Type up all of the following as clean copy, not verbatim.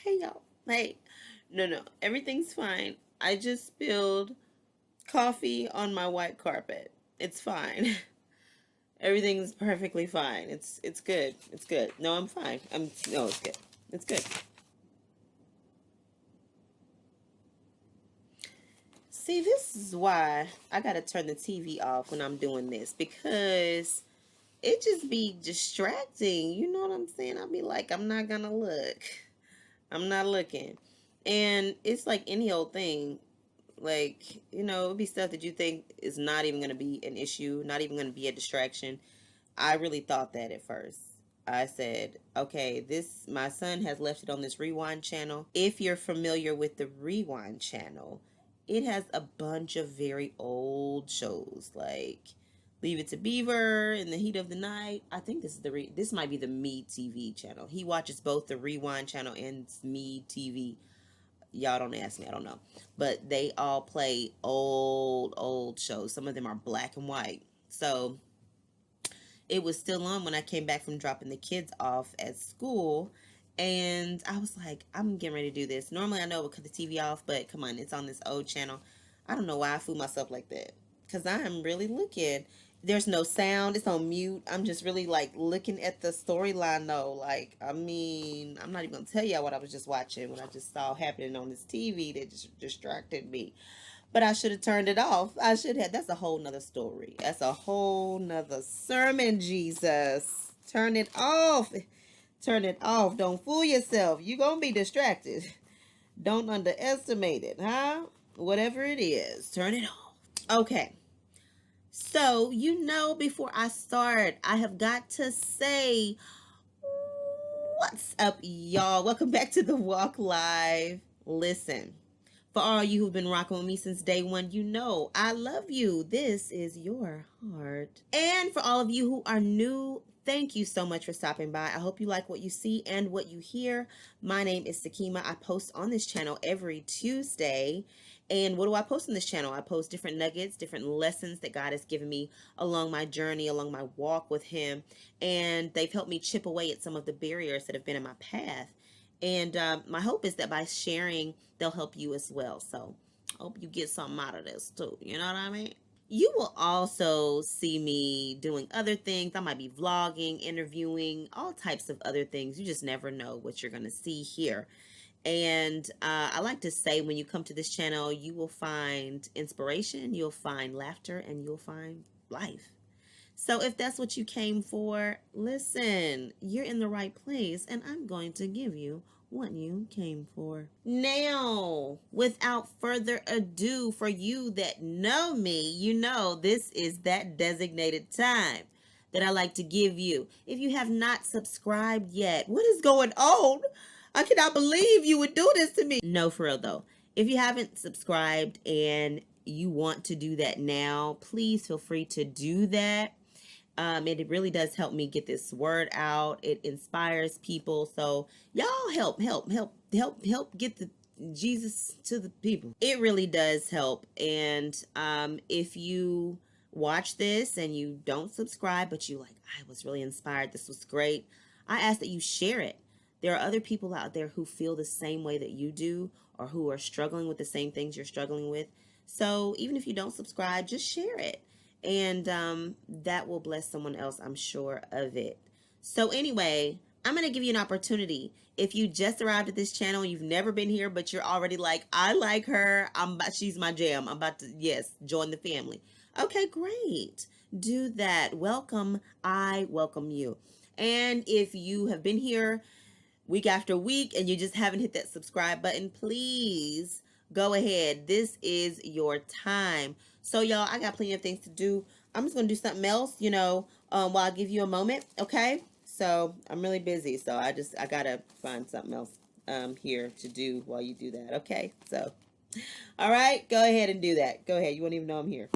Hey y'all. Hey. No. Everything's fine. I just spilled coffee on my white carpet. It's fine. Everything's perfectly fine. It's good. It's good. No, I'm fine. I'm no, it's good. It's good. See, this is why I gotta turn the TV off when I'm doing this because it just be distracting. You know what I'm saying? I'll be like, I'm not gonna look. I'm not looking. And it's like any old thing. Like, it'd be stuff that you think is not even going to be an issue, not even going to be a distraction. I really thought that at first. I said, okay, my son has left it on this rewind channel. If you're familiar with the rewind channel, it has a bunch of very old shows like Leave It to Beaver, In the Heat of the Night. I think this might be the Me TV channel. He watches both the rewind channel and Me TV. Y'all don't ask me, I don't know, but they all play old shows. Some of them are black and white. So it was still on when I came back from dropping the kids off at school, and I was like, I'm getting ready to do this. Normally I know I would cut the TV off, but come on, it's on this old channel. I don't know why I fool myself like that, because I am really looking. There's no sound, it's on mute. I'm just really like looking at the storyline though. Like, I mean, I'm not even gonna tell y'all what I was just watching, what I just saw happening on this TV that just distracted me. But I should have turned it off. I should have. That's a whole nother story. That's a whole nother sermon, Jesus. Turn it off. Turn it off. Don't fool yourself. You're going to be distracted. Don't underestimate it, huh? Whatever it is, turn it off. Okay. So, before I start, I have got to say, what's up, y'all? Welcome back to the Walk Live. Listen, for all you who've been rocking with me since day one, I love you. This is your heart. And for all of you who are new, thank you so much for stopping by. I hope you like what you see and what you hear. My name is Sakima. I post on this channel every Tuesday. And what do I post on this channel? I post different nuggets, different lessons that God has given me along my journey, along my walk with Him. And they've helped me chip away at some of the barriers that have been in my path. And my hope is that by sharing, they'll help you as well. So I hope you get something out of this too. You know what I mean? You will also see me doing other things. I might be vlogging, interviewing, all types of other things. You just never know what you're going to see here. And I like to say when you come to this channel, you will find inspiration, you'll find laughter, and you'll find life. So if that's what you came for, listen, you're in the right place, and I'm going to give you what you came for. Now, without further ado, for you that know me, this is that designated time that I like to give you. If you have not subscribed yet, what is going on? I cannot believe you would do this to me. No, for real though. If you haven't subscribed and you want to do that now, please feel free to do that. It really does help me get this word out. It inspires people. So y'all help get the Jesus to the people. It really does help. And if you watch this and you don't subscribe, but you like, I was really inspired, this was great, I ask that you share it. There are other people out there who feel the same way that you do, or who are struggling with the same things you're struggling with. So even if you don't subscribe, just share it. And that will bless someone else, I'm sure of it. So anyway, I'm going to give you an opportunity. If you just arrived at this channel, you've never been here, but you're already like, I like her, she's my jam, I'm about to, yes, join the family. Okay, great. Do that. Welcome. I welcome you. And if you have been here week after week and you just haven't hit that subscribe button, please go ahead. This is your time. So y'all, I got plenty of things to do. I'm just gonna do something else, while I give you a moment. Okay, so I'm really busy, so I gotta find something else here to do while you do that. Okay, so all right, go ahead and do that. Go ahead. You won't even know I'm here.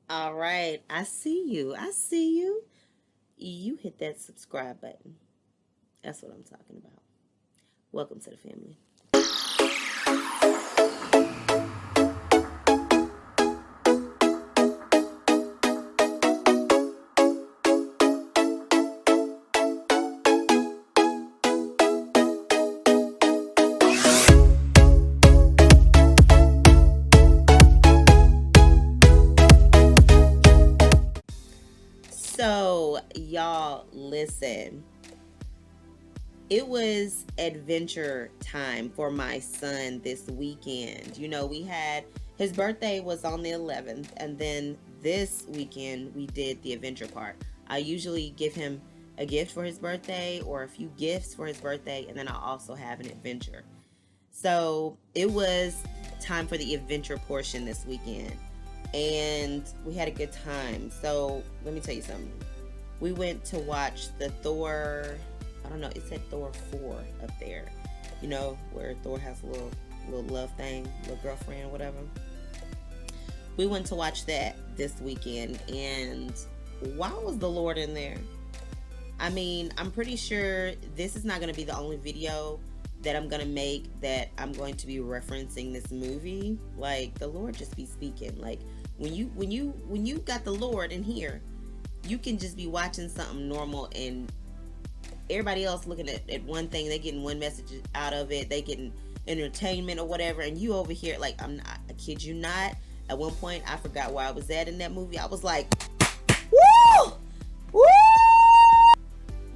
All right. I see you. I see you. You hit that subscribe button. That's what I'm talking about. Welcome to the family. So, y'all, listen. It was adventure time for my son this weekend. You know, we had his birthday was on the 11th, and then this weekend we did the adventure part. I usually give him a gift for his birthday or a few gifts for his birthday, and then I'll also have an adventure. So it was time for the adventure portion this weekend, and we had a good time. So let me tell you something. We went to watch the Thor. I don't know. It said Thor 4 up there. You know where Thor has a little love thing, little girlfriend, whatever. We went to watch that this weekend, and why was the Lord in there? I mean, I'm pretty sure this is not going to be the only video that I'm going to make that I'm going to be referencing this movie. Like, the Lord just be speaking. Like, when you got the Lord in here, you can just be watching something normal and everybody else looking at one thing, they getting one message out of it, they getting entertainment or whatever, and you over here like, I kid you not, at one point I forgot where I was at in that movie. I was like, woo! Woo!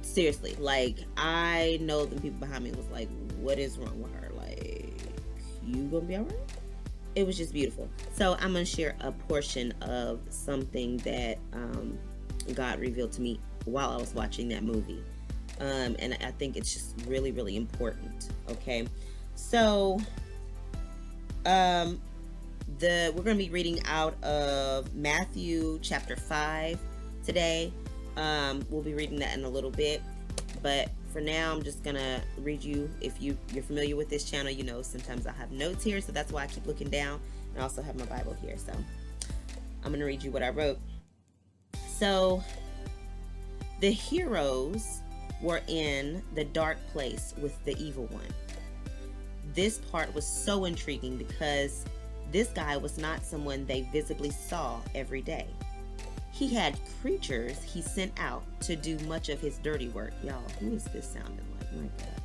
Seriously, like, I know the people behind me was like, what is wrong with her? Like, you gonna be alright? It was just beautiful. So I'm gonna share a portion of something that God revealed to me while I was watching that movie. And I think it's just really, really important. Okay. So, we're going to be reading out of Matthew chapter 5 today. We'll be reading that in a little bit, but for now, I'm just going to read you. If you're familiar with this channel, you know, sometimes I have notes here. So that's why I keep looking down, and I also have my Bible here. So I'm going to read you what I wrote. So the heroes were in the dark place with the evil one. This part was so intriguing because this guy was not someone they visibly saw every day. He had creatures he sent out to do much of his dirty work. Y'all, who is this sounding like? My God.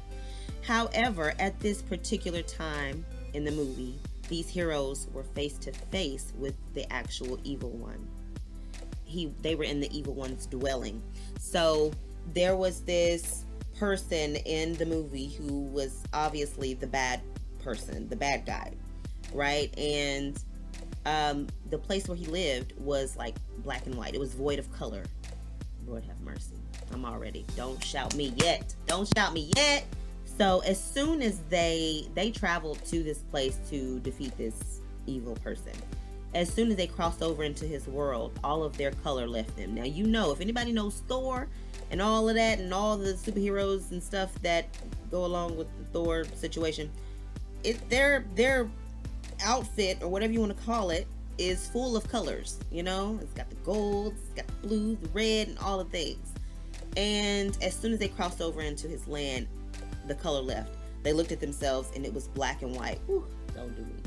However, at this particular time in the movie, these heroes were face to face with the actual evil one. They were in the evil one's dwelling. So there was this person in the movie who was obviously the bad person, the bad guy, right? And the place where he lived was like black and white. It was void of color. Lord have mercy. Don't shout me yet. Don't shout me yet. So as soon as they traveled to this place to defeat this evil person, as soon as they crossed over into his world, all of their color left them. Now, you know, if anybody knows Thor and all of that and all the superheroes and stuff that go along with the Thor situation, their outfit, or whatever you want to call it, is full of colors. You know, it's got the gold, it's got the blue, the red, and all the things. And as soon as they crossed over into his land, the color left. They looked at themselves and it was black and white. Whew,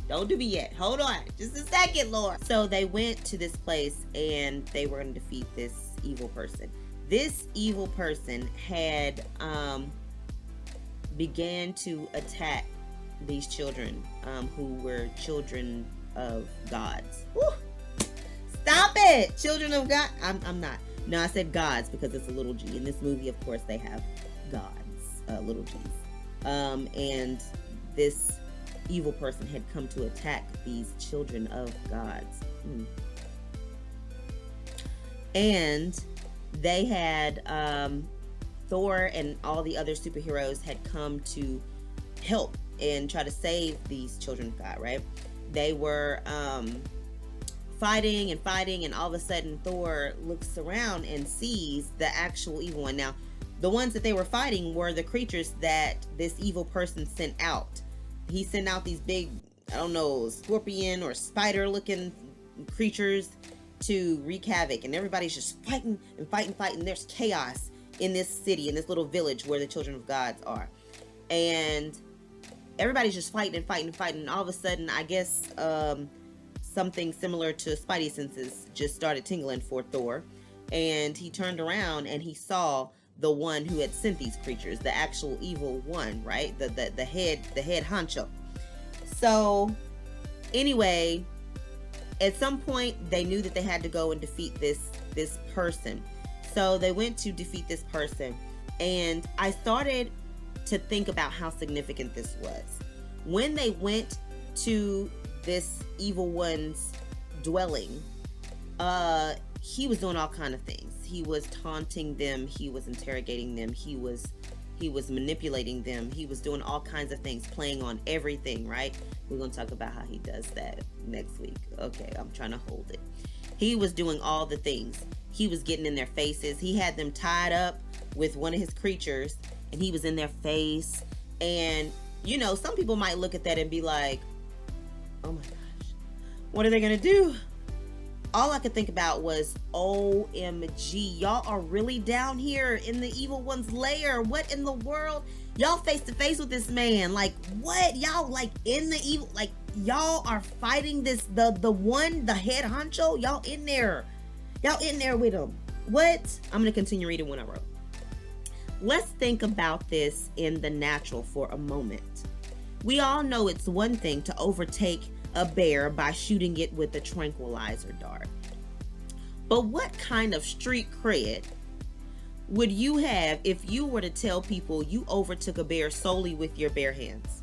don't do me yet. Hold on just a second, Lord. So they went to this place and they were going to defeat this evil person. This evil person had began to attack these children who were children of gods. Woo! Stop it! Children of God. I'm not. No, I said gods because it's a little g. In this movie, of course, they have gods, little g's. And this evil person had come to attack these children of gods. And they had, Thor and all the other superheroes had come to help and try to save these children of God, right? They were fighting, and all of a sudden Thor looks around and sees the actual evil one. Now, the ones that they were fighting were the creatures that this evil person sent out. He sent out these big, I don't know, scorpion or spider looking creatures, to wreak havoc, and everybody's just fighting and fighting. There's chaos in this city, in this little village where the children of God are. And everybody's just fighting and fighting. And all of a sudden, I guess something similar to Spidey senses just started tingling for Thor. And he turned around and he saw the one who had sent these creatures, the actual evil one, right? The head honcho. So anyway, at some point they knew that they had to go and defeat this person. So they went to defeat this person, and I started to think about how significant this was. When they went to this evil one's dwelling, he was doing all kind of things. He was taunting them, he was interrogating them, he was manipulating them, he was doing all kinds of things, playing on everything, right? We're going to talk about how he does that next week. Okay, I'm trying to hold it. He was doing all the things. He was getting in their faces. He had them tied up with one of his creatures, and he was in their face. And, you know, some people might look at that and be like, oh my gosh, what are they going to do? All I could think about was, OMG, y'all are really down here in the evil one's lair. What in the world? Y'all face to face with this man. Like, what? Y'all like in the evil, like y'all are fighting this, the head honcho. Y'all in there with him. What? I'm going to continue reading what I wrote. Let's think about this in the natural for a moment. We all know it's one thing to overtake a bear by shooting it with a tranquilizer dart. But what kind of street cred would you have if you were to tell people you overtook a bear solely with your bare hands?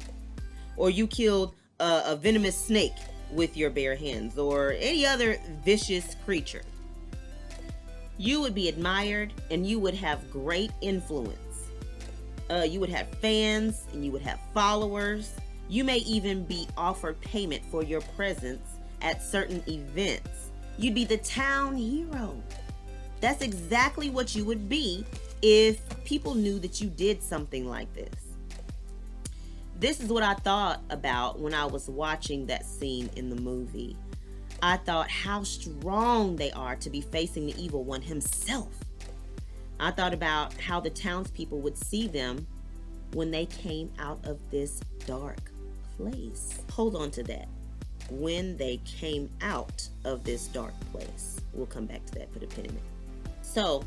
Or you killed a venomous snake with your bare hands, or any other vicious creature? You would be admired and you would have great influence. You would have fans and you would have followers. You may even be offered payment for your presence at certain events. You'd be the town hero. That's exactly what you would be if people knew that you did something like this. This is what I thought about when I was watching that scene in the movie. I thought how strong they are to be facing the evil one himself. I thought about how the townspeople would see them when they came out of this dark place. Hold on to that. When they came out of this dark place. We'll come back to that, put a pin in it. So,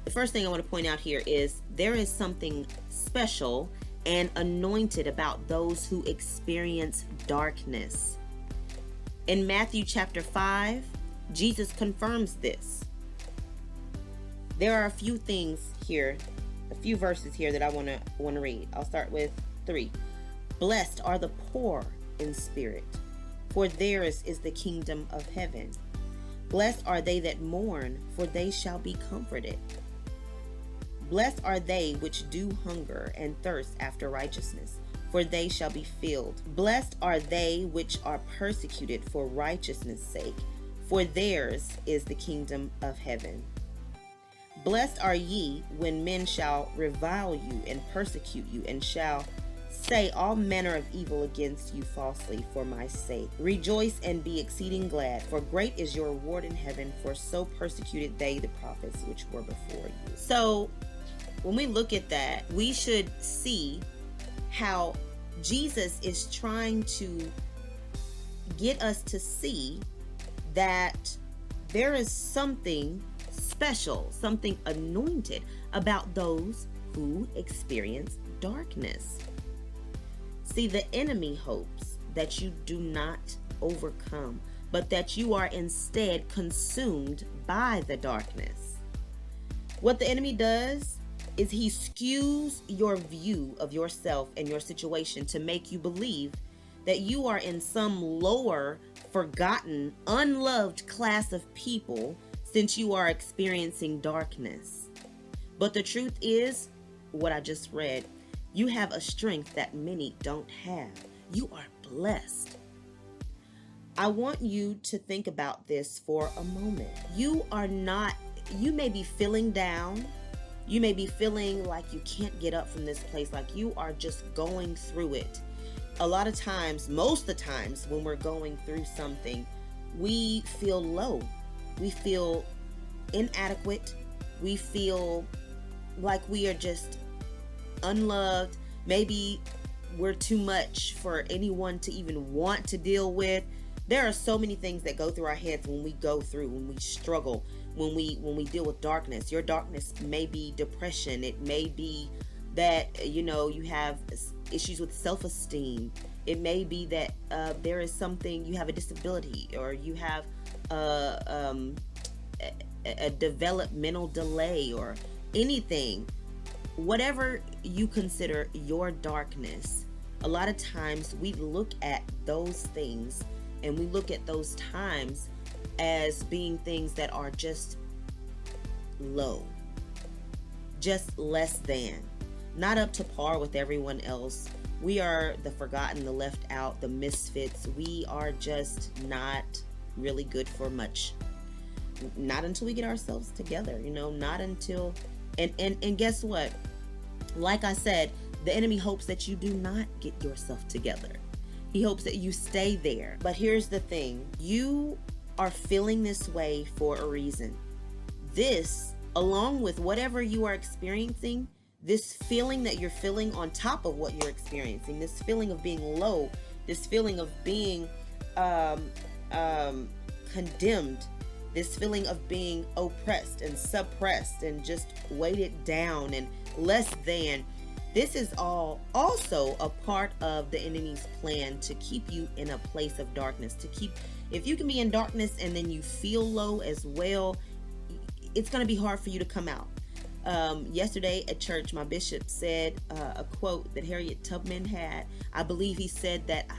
the first thing I want to point out here is there is something special and anointed about those who experience darkness. In Matthew chapter 5, Jesus confirms this. There are a few things here, a few verses here that I want to read. I'll start with 3. Blessed are the poor in spirit, for theirs is the kingdom of heaven. Blessed are they that mourn, for they shall be comforted. Blessed are they which do hunger and thirst after righteousness, for they shall be filled. Blessed are they which are persecuted for righteousness' sake, for theirs is the kingdom of heaven. Blessed are ye when men shall revile you and persecute you, and shall say all manner of evil against you falsely for my sake. Rejoice and be exceeding glad, for great is your reward in heaven, for so persecuted they the prophets which were before you. So when we look at that, we should see how Jesus is trying to get us to see that there is something special, something anointed about those who experience darkness. See, the enemy hopes that you do not overcome, but that you are instead consumed by the darkness. What the enemy does is he skews your view of yourself and your situation to make you believe that you are in some lower, forgotten, unloved class of people since you are experiencing darkness. But the truth is, what I just read, you have a strength that many don't have. You are blessed. I want you to think about this for a moment. You may be feeling down. You may be feeling like you can't get up from this place, like you are just going through it. A lot of times, most of the times when we're going through something, we feel low. We feel inadequate. We feel like we are just unloved. Maybe we're too much for anyone to even want to deal with. There are so many things that go through our heads when we struggle, when we deal with darkness. Your darkness may be depression. It may be that you have issues with self-esteem. It may be that there is something, you have a disability, or you have a developmental delay, or anything. Whatever you consider your darkness, a lot of times we look at those things and we look at those times as being things that are just low, just less than, not up to par with everyone else. We are the forgotten, the left out, the misfits. We are just not really good for much. Not until we get ourselves together, not until, and guess what? Like I said, the enemy hopes that you do not get yourself together. He hopes that you stay there. But here's the thing. You are feeling this way for a reason. This, along with whatever you are experiencing, this feeling that you're feeling on top of what you're experiencing, this feeling of being low, this feeling of being condemned, this feeling of being oppressed and suppressed and just weighted down and less than. This is all also a part of the enemy's plan to keep you in a place of darkness. If you can be in darkness and then you feel low as well, it's going to be hard for you to come out. Yesterday at church, my bishop said a quote that Harriet Tubman had. I believe he said that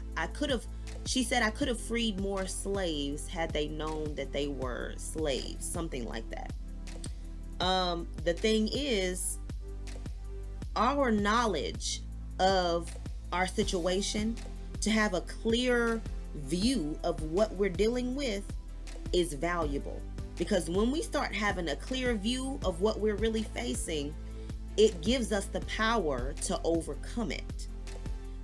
she said, I could have freed more slaves had they known that they were slaves, something like that. The thing is, our knowledge of our situation, to have a clear view of what we're dealing with, is valuable. Because when we start having a clear view of what we're really facing, it gives us the power to overcome it.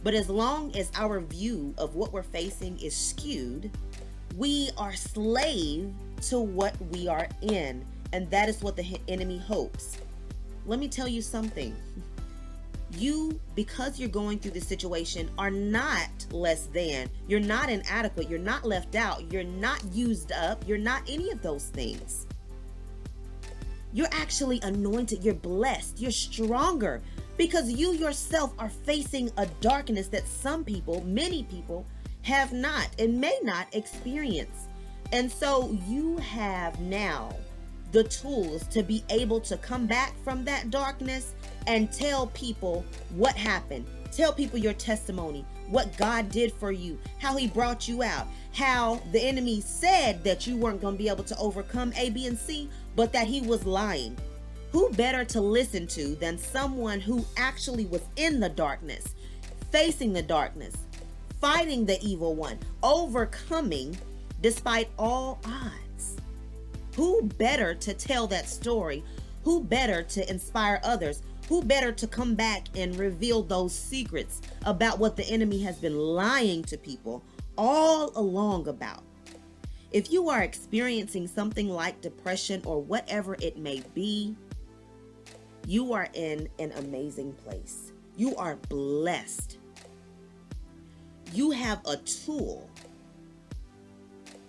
But as long as our view of what we're facing is skewed, we are slave to what we are in. And that is what the enemy hopes. Let me tell you something. You, because you're going through this situation, are not less than. You're not inadequate. You're not left out. You're not used up. You're not any of those things. You're actually anointed. You're blessed. You're stronger, because you yourself are facing a darkness that some people, many people, have not and may not experience. And so you have now the tools to be able to come back from that darkness and tell people what happened. Tell people your testimony, what God did for you, how he brought you out, how the enemy said that you weren't going to be able to overcome A, B, and C, but that he was lying. Who better to listen to than someone who actually was in the darkness, facing the darkness, fighting the evil one, overcoming despite all odds? Who better to tell that story? Who better to inspire others? Who better to come back and reveal those secrets about what the enemy has been lying to people all along about? If you are experiencing something like depression or whatever it may be, you are in an amazing place. You are blessed. You have a tool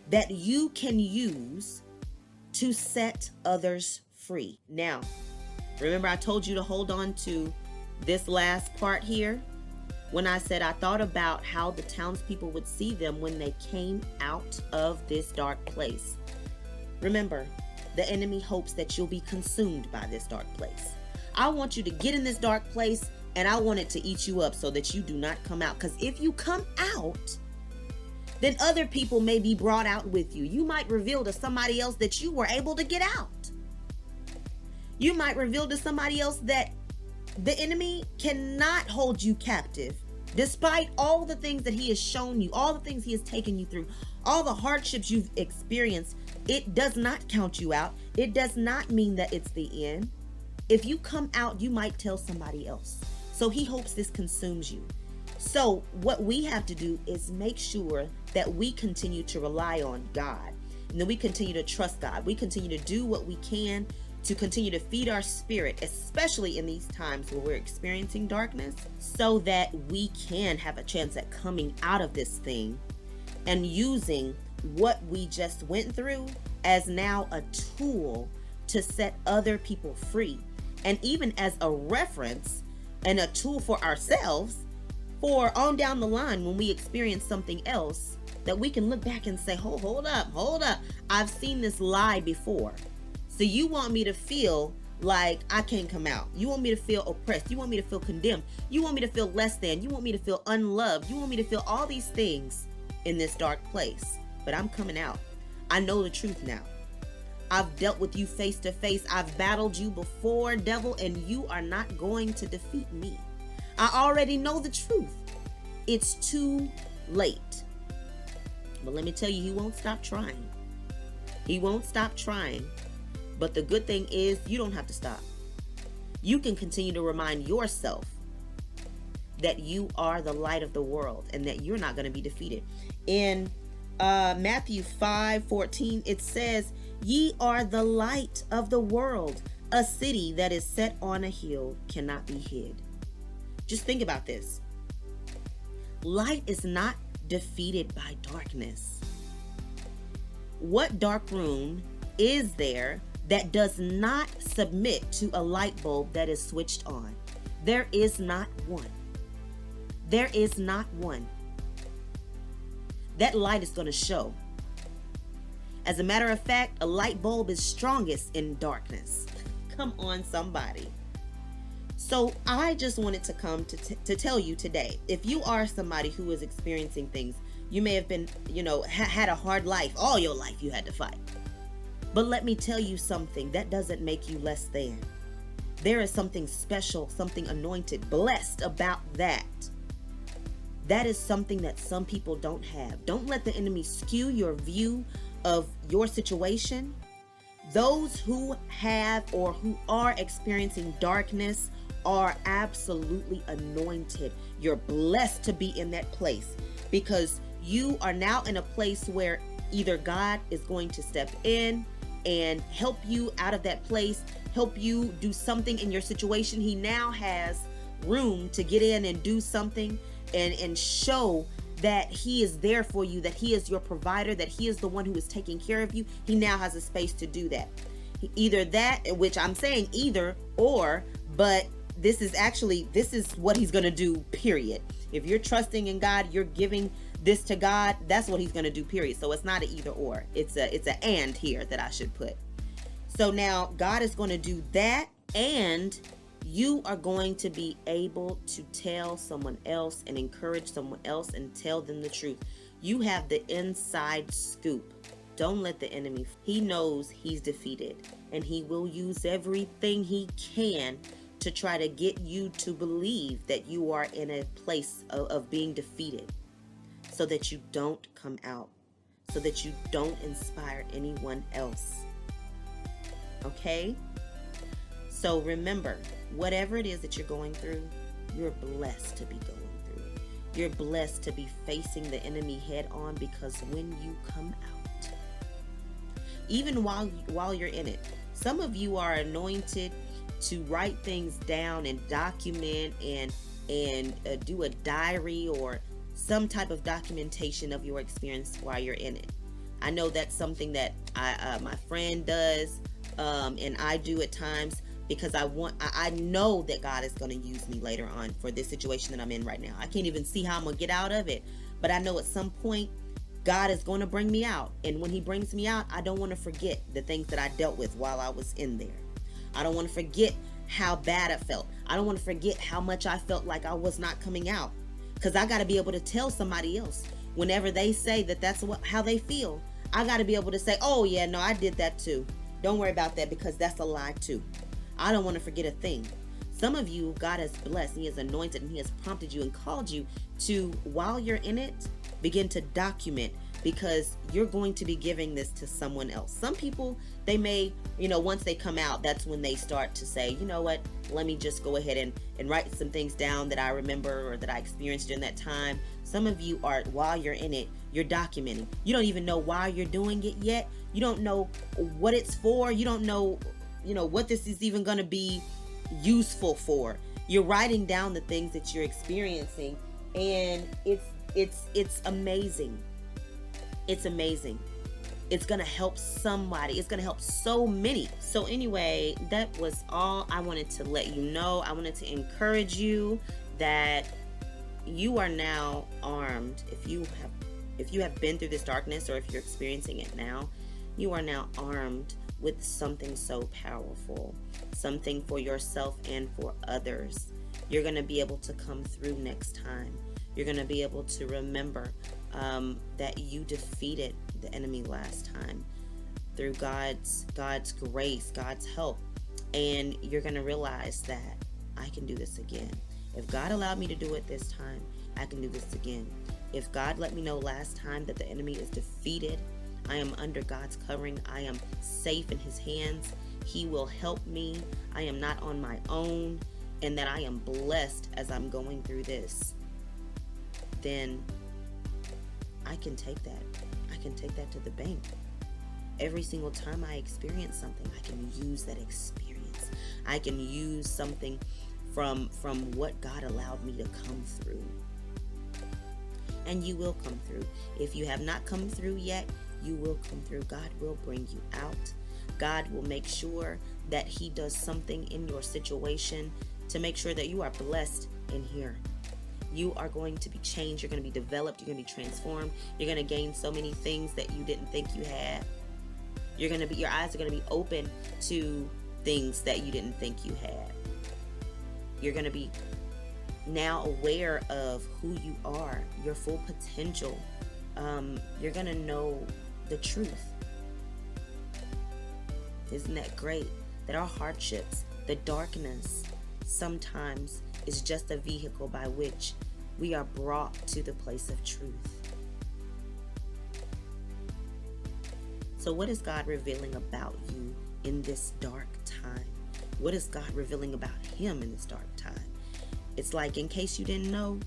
that you can use to set others free. Now, remember I told you to hold on to this last part here when I said I thought about how the townspeople would see them when they came out of this dark place. Remember, the enemy hopes that you'll be consumed by this dark place. I want you to get in this dark place, and I want it to eat you up so that you do not come out. Because if you come out, then other people may be brought out with you. You might reveal to somebody else that you were able to get out. You might reveal to somebody else that the enemy cannot hold you captive. Despite all the things that he has shown you, all the things he has taken you through, all the hardships you've experienced, it does not count you out. It does not mean that it's the end. If you come out, you might tell somebody else. So he hopes this consumes you. So what we have to do is make sure that we continue to rely on God. And then we continue to trust God. We continue to do what we can to continue to feed our spirit, especially in these times where we're experiencing darkness, so that we can have a chance at coming out of this thing and using what we just went through as now a tool to set other people free. And even as a reference and a tool for ourselves for on down the line when we experience something else, that we can look back and say, oh, hold up. I've seen this lie before. So you want me to feel like I can't come out. You want me to feel oppressed. You want me to feel condemned. You want me to feel less than. You want me to feel unloved. You want me to feel all these things in this dark place. But I'm coming out. I know the truth now. I've dealt with you face to face. I've battled you before, devil, and you are not going to defeat me. I already know the truth. It's too late. But let me tell you, he won't stop trying. He won't stop trying. But the good thing is you don't have to stop. You can continue to remind yourself that you are the light of the world and that you're not going to be defeated. In Matthew 5:14, it says, ye are the light of the world. A city that is set on a hill cannot be hid. Just think about this. Light is not defeated by darkness. What dark room is there that does not submit to a light bulb that is switched on? There is not one. There is not one. That light is going to show. As a matter of fact, a light bulb is strongest in darkness. Come on, somebody. So I just wanted to come to tell you today, if you are somebody who is experiencing things, you may have been, had a hard life. All your life you had to fight. But let me tell you something, that doesn't make you less than. There is something special, something anointed, blessed about that. That is something that some people don't have. Don't let the enemy skew your view of your situation. Those who have or who are experiencing darkness are absolutely anointed. You're blessed to be in that place because you are now in a place where either God is going to step in and help you out of that place, help you do something in your situation. He now has room to get in and do something and show that he is there for you, that he is your provider, that he is the one who is taking care of you. He now has a space to do that. Either that, which I'm saying either or, but this is what he's going to do, period. If you're trusting in God, you're giving this to God, that's what he's going to do, period. So it's not an either or. It's a and here that I should put. So now God is going to do that, and you are going to be able to tell someone else and encourage someone else and tell them the truth. You have the inside scoop. Don't let the enemy. He knows he's defeated, and he will use everything he can to try to get you to believe that you are in a place of being defeated, so that you don't come out, so that you don't inspire anyone else. Okay? So remember, whatever it is that you're going through, you're blessed to be going through. You're blessed to be facing the enemy head on, because when you come out, even while you're in it, some of you are anointed to write things down and document and do a diary or some type of documentation of your experience while you're in it. I know that's something that my friend does, and I do at times, because I know that God is going to use me later on for this situation that I'm in right now. I can't even see how I'm going to get out of it, but I know at some point God is going to bring me out. And when he brings me out, I don't want to forget the things that I dealt with while I was in there. I don't want to forget how bad I felt. I don't want to forget how much I felt like I was not coming out, because I got to be able to tell somebody else whenever they say that that's how they feel. I got to be able to say, oh yeah, no, I did that too. Don't worry about that, because that's a lie too. I don't want to forget a thing. Some of you, God has blessed, he has anointed, and he has prompted you and called you to, while you're in it, begin to document because you're going to be giving this to someone else. Some people, they may, once they come out, that's when they start to say, you know what, let me just go ahead and write some things down that I remember or that I experienced during that time. Some of you are, while you're in it, you're documenting. You don't even know why you're doing it yet. You don't know what it's for. You don't know, what this is even going to be useful for. You're writing down the things that you're experiencing, and it's amazing. It's amazing. It's going to help somebody. It's going to help so many. So anyway, that was all I wanted to let you know. I wanted to encourage you that you are now armed. If you have been through this darkness, or if you're experiencing it now, you are now armed with something so powerful, something for yourself and for others. You're going to be able to come through next time. You're going to be able to remember that you defeated the enemy last time through God's grace, God's help. And you're going to realize that I can do this again. If God allowed me to do it this time, I can do this again. If God let me know last time that the enemy is defeated, I am under God's covering. I am safe in his hands. He will help me. I am not on my own, and that I am blessed as I'm going through this. Then I can take that. I can take that to the bank. Every single time I experience something, I can use that experience. I can use something from what God allowed me to come through. And you will come through. If you have not come through yet, you will come through. God will bring you out. God will make sure that he does something in your situation to make sure that you are blessed in here. You are going to be changed. You're going to be developed. You're going to be transformed. You're going to gain so many things that you didn't think you had. Your eyes are going to be open to things that you didn't think you had. You're going to be now aware of who you are, your full potential. You're going to know the truth. Isn't that great? That our hardships, the darkness, sometimes is just a vehicle by which we are brought to the place of truth. So what is God revealing about you in this dark time? What is God revealing about him in this dark time? It's like, in case you didn't know,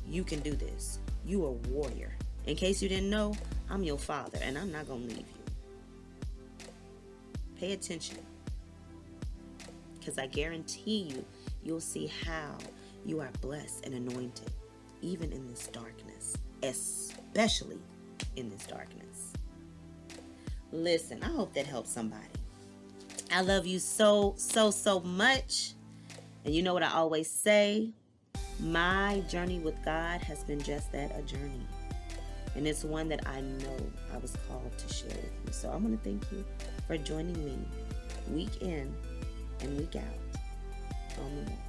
you can do this. You are a warrior. In case you didn't know, I'm your father, and I'm not going to leave you. Pay attention, because I guarantee you'll see how you are blessed and anointed, even in this darkness, especially in this darkness. Listen, I hope that helps somebody. I love you so, so, so much. And you know what I always say? My journey with God has been just that, a journey. And it's one that I know I was called to share with you. So I want to thank you for joining me week in and week out on the walk.